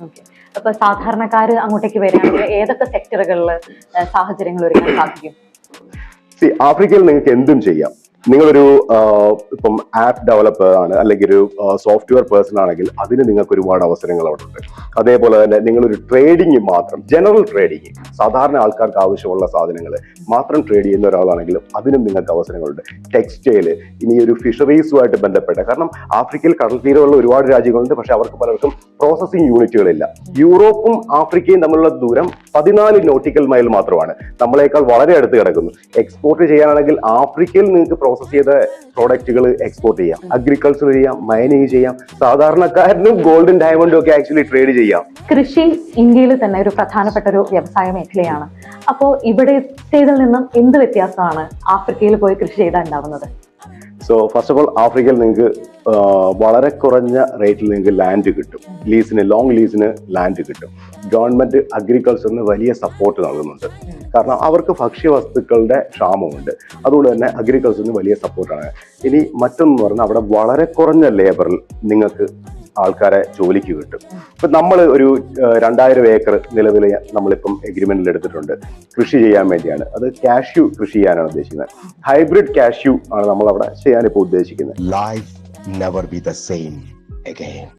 Okay. അപ്പൊ സാധാരണക്കാര് അങ്ങോട്ടേക്ക് വരികയാണെങ്കിൽ ഏതൊക്കെ സെക്ടറുകളിൽ സാഹചര്യങ്ങൾ ഒരുക്കാൻ സാധിക്കും? ആഫ്രിക്കയിൽ നിങ്ങൾക്ക് എന്തും ചെയ്യാം. നിങ്ങളൊരു ഇപ്പം ആപ്പ് ഡെവലപ്പർ ആണ്, അല്ലെങ്കിൽ ഒരു സോഫ്റ്റ്വെയർ പേഴ്സൺ ആണെങ്കിൽ അതിന് നിങ്ങൾക്ക് ഒരുപാട് അവസരങ്ങൾ അവിടെ ഉണ്ട്. അതേപോലെ തന്നെ നിങ്ങളൊരു ട്രേഡിങ് മാത്രം, ജനറൽ ട്രേഡിങ്, സാധാരണ ആൾക്കാർക്ക് ആവശ്യമുള്ള സാധനങ്ങൾ മാത്രം ട്രേഡ് ചെയ്യുന്ന ഒരാളാണെങ്കിലും അതിനും നിങ്ങൾക്ക് അവസരങ്ങളുണ്ട്. ടെക്സ്റ്റൈല്, ഇനി ഒരു ഫിഷറീസുമായിട്ട് ബന്ധപ്പെട്ട, കാരണം ആഫ്രിക്കയിൽ കടൽ തീരമുള്ള ഒരുപാട് രാജ്യങ്ങളുണ്ട്, പക്ഷെ അവർക്ക് പലർക്കും പ്രോസസ്സിംഗ് യൂണിറ്റുകളില്ല. യൂറോപ്പും ആഫ്രിക്കയും തമ്മിലുള്ള ദൂരം 14 നോട്ടിക്കൽ മൈൽ മാത്രമാണ്. നമ്മളെക്കാൾ വളരെ അടുത്ത് കിടക്കുന്നു. എക്സ്പോർട്ട് ചെയ്യാനാണെങ്കിൽ ആഫ്രിക്കയിൽ നിങ്ങൾക്ക് പ്രോസസ് ചെയ്ത പ്രോഡക്റ്റുകൾ എക്സ്പോർട്ട് ചെയ്യാം, അഗ്രികൾച്ചർ ചെയ്യാം, മൈനിങ് ചെയ്യാം, സാധാരണക്കാരനും ഗോൾഡും ഡയമണ്ടും ഒക്കെ ആക്ച്വലി ട്രേഡ് ചെയ്യാം. കൃഷി ഇന്ത്യയിൽ തന്നെ ഒരു പ്രധാനപ്പെട്ട ഒരു വ്യവസായ മേഖലയാണ്. അപ്പോൾ ഇവിടത്തേതിൽ നിന്നും എന്ത് വ്യത്യാസമാണ് ആഫ്രിക്കയിൽ പോയി കൃഷി ചെയ്താൽ ഉണ്ടാവുന്നത്? സോ ഫസ്റ്റ് ഓഫ് ഓൾ, ആഫ്രിക്കയിൽ നിങ്ങൾക്ക് വളരെ കുറഞ്ഞ റേറ്റിൽ നിങ്ങൾക്ക് ലാൻഡ് കിട്ടും. ലോങ് ലീസിന് ലാൻഡ് കിട്ടും. ഗവൺമെന്റ് അഗ്രികൾച്ചറിന് വലിയ സപ്പോർട്ട് നൽകുന്നുണ്ട്. കാരണം അവർക്ക് ഭക്ഷ്യവസ്തുക്കളുടെ ക്ഷാമമുണ്ട്. അതുകൊണ്ട് തന്നെ അഗ്രികൾച്ചറിന് വലിയ സപ്പോർട്ടാണ്. ഇനി മറ്റൊന്ന് പറഞ്ഞാൽ, അവിടെ വളരെ കുറഞ്ഞ ലേബറിൽ നിങ്ങൾക്ക് ആൾക്കാരെ ജോലിക്ക് കിട്ടും. ഇപ്പൊ നമ്മൾ ഒരു 2000 ഏക്കർ നിലവിൽ നമ്മളിപ്പം എഗ്രിമെന്റിൽ എടുത്തിട്ടുണ്ട്, കൃഷി ചെയ്യാൻ വേണ്ടിയാണ്. അത് കാഷ്യൂ കൃഷി ചെയ്യാനാണ് ഉദ്ദേശിക്കുന്നത്. ഹൈബ്രിഡ് കാഷ്യൂ ആണ് നമ്മൾ അവിടെ ചെയ്യാനിപ്പോൾ ഉദ്ദേശിക്കുന്നത്. Life never be the same again.